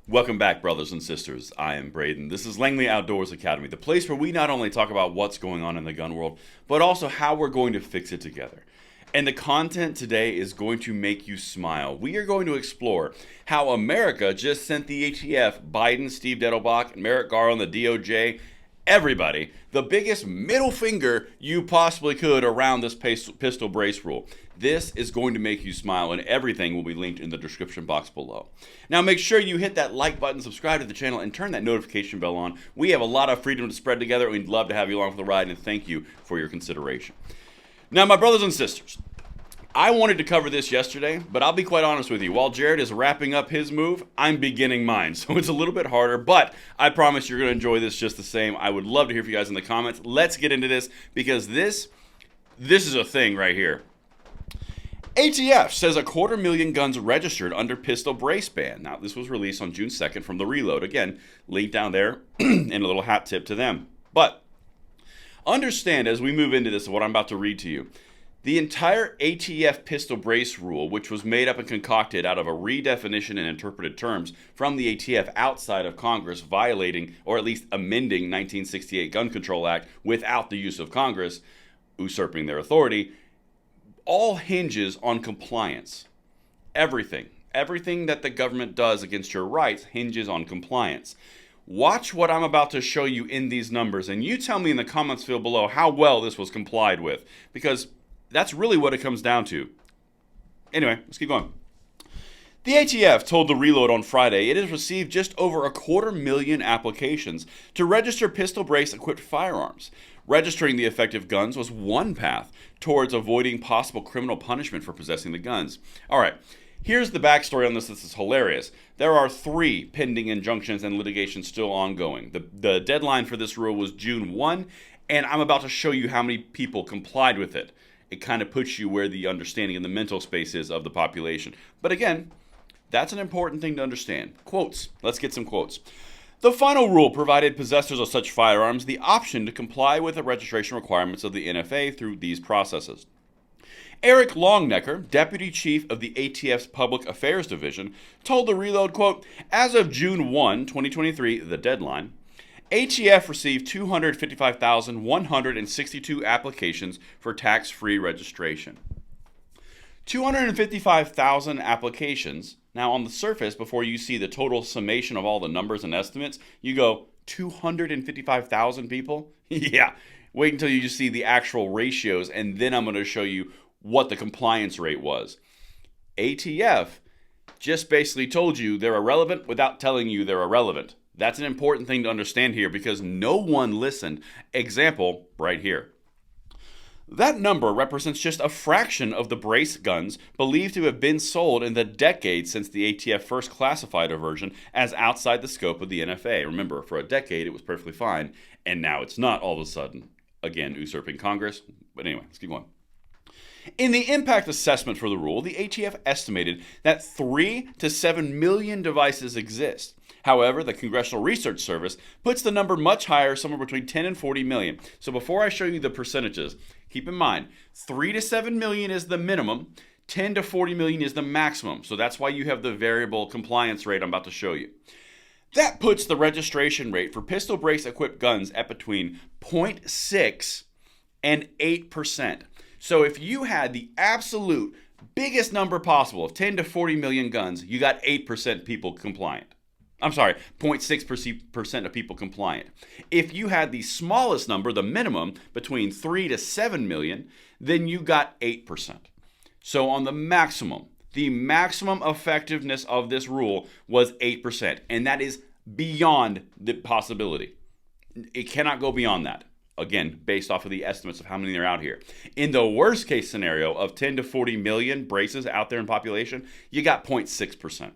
Welcome back, brothers and sisters. I am Braden. This is Langley Outdoors Academy, the place where we not only talk about what's going on in the gun world, but also how we're going to fix it together. And the content today is going to make you smile. We are going to explore how America just sent the ATF, Biden, Steve Dettelbach, Merrick Garland, the DOJ, everybody, the biggest middle finger you possibly could around this pistol brace rule. This is going to make you smile, and everything will be linked in the description box below. Now make sure you hit that like button, subscribe to the channel, and turn that notification bell on. We have a lot of freedom to spread together, and we'd love to have you along for the ride, and thank you for your consideration. Now, my brothers and sisters, I wanted to cover this yesterday, but I'll be quite honest with you. While Jared is wrapping up his move, I'm beginning mine. So it's a little bit harder, but I promise you're going to enjoy this just the same. I would love to hear from you guys in the comments. Let's get into this, because this is a thing right here. ATF says 250,000 guns registered under pistol brace ban. Now, this was released on June 2nd from The Reload. Again, link down there and a little hat tip to them. But understand, as we move into this, what I'm about to read to you, the entire ATF pistol brace rule, which was made up and concocted out of a redefinition and interpreted terms from the ATF outside of Congress, violating or at least amending 1968 Gun Control Act without the use of Congress, usurping their authority, all hinges on compliance. Everything that the government does against your rights hinges on compliance. Watch what I'm about to show you in these numbers, and you tell me in the comments field below how well this was complied with, because that's really what it comes down to. Anyway, let's keep going. The ATF told The Reload on Friday it has received just over 250,000 applications to register pistol brace equipped firearms. Registering the effective guns was one path towards avoiding possible criminal punishment for possessing the guns. All right, here's the backstory on this. This is hilarious. There are 3 pending injunctions and litigation still ongoing. The deadline for this rule was June 1, and I'm about to show you how many people complied with it. It kind of puts you where the understanding and the mental space is of the population. But again, that's an important thing to understand. Quotes. Let's get some quotes. The final rule provided possessors of such firearms the option to comply with the registration requirements of the NFA through these processes. Eric Longnecker, Deputy Chief of the ATF's Public Affairs Division, told The Reload, quote, as of June 1, 2023, the deadline, ATF received 255,162 applications for tax-free registration. 255,000 applications. Now, on the surface, before you see the total summation of all the numbers and estimates, you go, 255,000 people? Yeah, wait until you just see the actual ratios, and then I'm going to show you what the compliance rate was. ATF just basically told you they're irrelevant without telling you they're irrelevant. That's an important thing to understand here, because no one listened. Example, right here. That number represents just a fraction of the brace guns believed to have been sold in the decade since the ATF first classified a version as outside the scope of the NFA. Remember, for a decade it was perfectly fine, and now it's not all of a sudden. Again, usurping Congress. But anyway, let's keep going. In the impact assessment for the rule, the ATF estimated that 3 to 7 million devices exist. However, the Congressional Research Service puts the number much higher, somewhere between 10 and 40 million. So before I show you the percentages, keep in mind, 3 to 7 million is the minimum, 10 to 40 million is the maximum. So that's why you have the variable compliance rate I'm about to show you. That puts the registration rate for pistol brace equipped guns at between 0.6 and 8%. So if you had the absolute biggest number possible of 10 to 40 million guns, you got 8% people compliant. I'm sorry, 0.6% of people compliant. If you had the smallest number, the minimum, between 3 to 7 million, then you got 8%. So on the maximum effectiveness of this rule was 8%, and that is beyond the possibility. It cannot go beyond that. Again, based off of the estimates of how many are out here. In the worst case scenario of 10 to 40 million braces out there in population, you got 0.6%.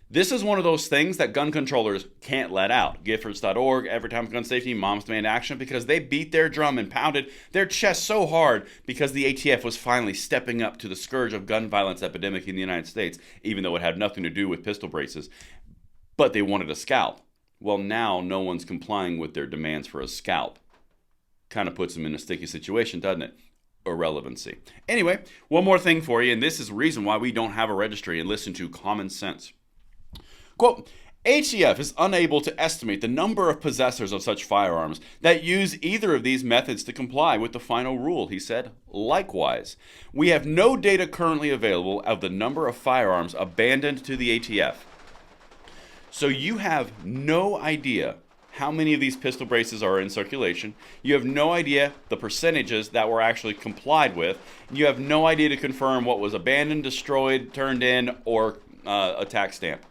This is one of those things that gun controllers can't let out. Giffords.org, Every Time Gun Safety, Moms Demand Action, because they beat their drum and pounded their chest so hard because the ATF was finally stepping up to the scourge of gun violence epidemic in the United States, even though it had nothing to do with pistol braces. But they wanted a scalp. Well, now no one's complying with their demands for a scalp. Kind of puts them in a sticky situation, doesn't it? Irrelevancy. Anyway, one more thing for you, and this is the reason why we don't have a registry and listen to common sense. Quote, ATF is unable to estimate the number of possessors of such firearms that use either of these methods to comply with the final rule, he said. Likewise, we have no data currently available of the number of firearms abandoned to the ATF. So you have no idea how many of these pistol braces are in circulation. You have no idea the percentages that were actually complied with. You have no idea to confirm what was abandoned, destroyed, turned in, or a tax stamp.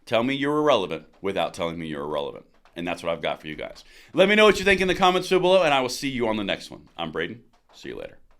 Tell me you're irrelevant without telling me you're irrelevant. And that's what I've got for you guys. Let me know what you think in the comments below, and I will see you on the next one. I'm Braden. See you later.